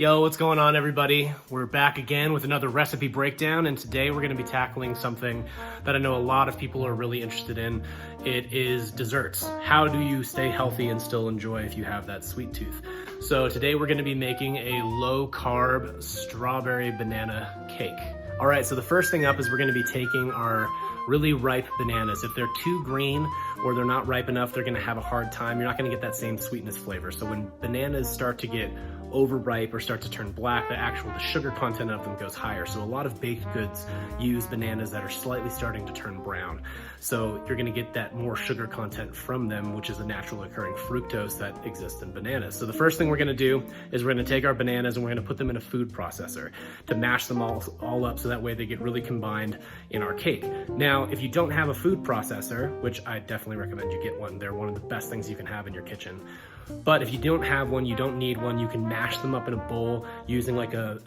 Yo, what's going on, everybody? We're back again with another recipe breakdown, and today we're going to be tackling something that I know a lot of people are really interested in. It is desserts. How do you stay healthy and still enjoy if you have that sweet tooth? So today we're going to be making a low-carb strawberry banana cake. All right, so the first thing up is we're going to be taking our really ripe bananas. If they're too green or they're not ripe enough, they're going to have a hard time. You're not going to get that same sweetness flavor. So when bananas start to get overripe or start to turn black, the sugar content of them goes higher. So a lot of baked goods use bananas that are slightly starting to turn brown. So you're gonna get that more sugar content from them, which is a natural occurring fructose that exists in bananas. So the first thing we're gonna do is we're gonna take our bananas and we're gonna put them in a food processor to mash them all up so that way they get really combined in our cake. Now, if you don't have a food processor, which I definitely recommend you get one, they're one of the best things you can have in your kitchen. But if you don't have one, you don't need one, you can mash them up in a bowl using like a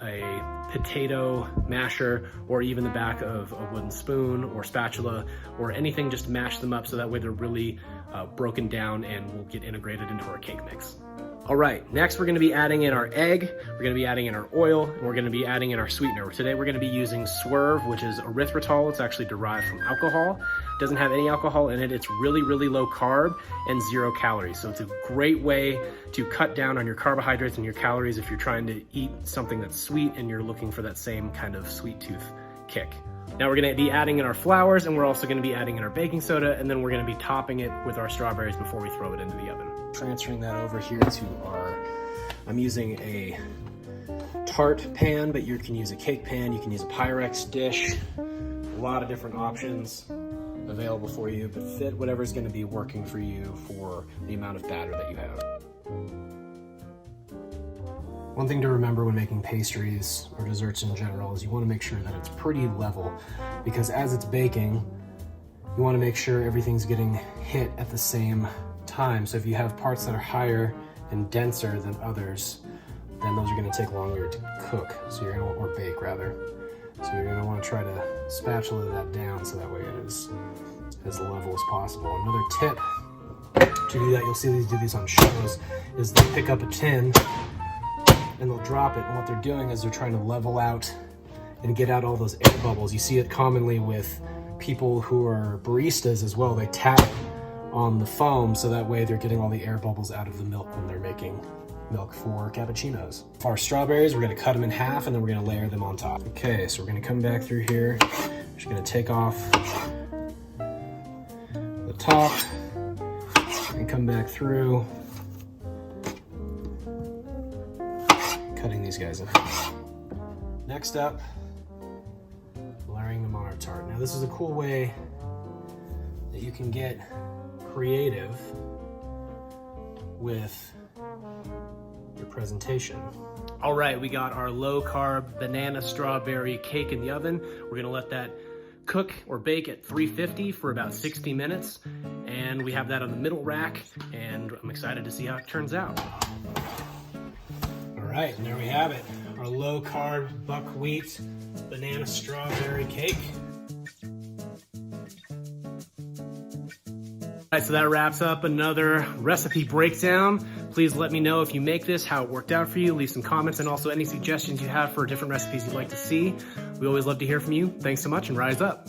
potato masher or even the back of a wooden spoon or spatula or anything, just mash them up so that way they're really broken down and will get integrated into our cake mix. All right, next we're gonna be adding in our egg, we're gonna be adding in our oil, and we're gonna be adding in our sweetener. Today we're gonna be using Swerve, which is erythritol. It's actually derived from alcohol. It doesn't have any alcohol in it. It's really, really low carb and 0 calories. So it's a great way to cut down on your carbohydrates and your calories if you're trying to eat something that's sweet and you're looking for that same kind of sweet tooth kick. Now we're gonna be adding in our flours, and we're also gonna be adding in our baking soda, and then we're gonna be topping it with our strawberries before we throw it into the oven. Transferring that over here to I'm using a tart pan, but you can use a cake pan, you can use a Pyrex dish. A lot of different options available for you, but fit whatever's gonna be working for you for the amount of batter that you have. One thing to remember when making pastries or desserts in general is you want to make sure that it's pretty level, because as it's baking, you want to make sure everything's getting hit at the same time. So if you have parts that are higher and denser than others, then those are going to take longer to cook. So you're going to, or bake rather. So you're going to want to try to spatula that down so that way it is as level as possible. Another tip to do that, you'll see these do these on shows, is they pick up a tin and they'll drop it, and what they're doing is they're trying to level out and get out all those air bubbles. You see it commonly with people who are baristas as well. They tap on the foam so that way they're getting all the air bubbles out of the milk when they're making milk for cappuccinos. For our strawberries, we're gonna cut them in half and then we're gonna layer them on top. Okay, so we're gonna come back through here. We're just gonna take off the top and come back through, cutting these guys up. Next up, layering them on our tart. Now this is a cool way that you can get creative with your presentation. All right, we got our low carb banana strawberry cake in the oven. We're gonna let that cook or bake at 350 for about 60 minutes. And we have that on the middle rack, and I'm excited to see how it turns out. All right, and there we have it. Our low carb buckwheat banana strawberry cake. All right, so that wraps up another recipe breakdown. Please let me know if you make this, how it worked out for you. Leave some comments and also any suggestions you have for different recipes you'd like to see. We always love to hear from you. Thanks so much and rise up.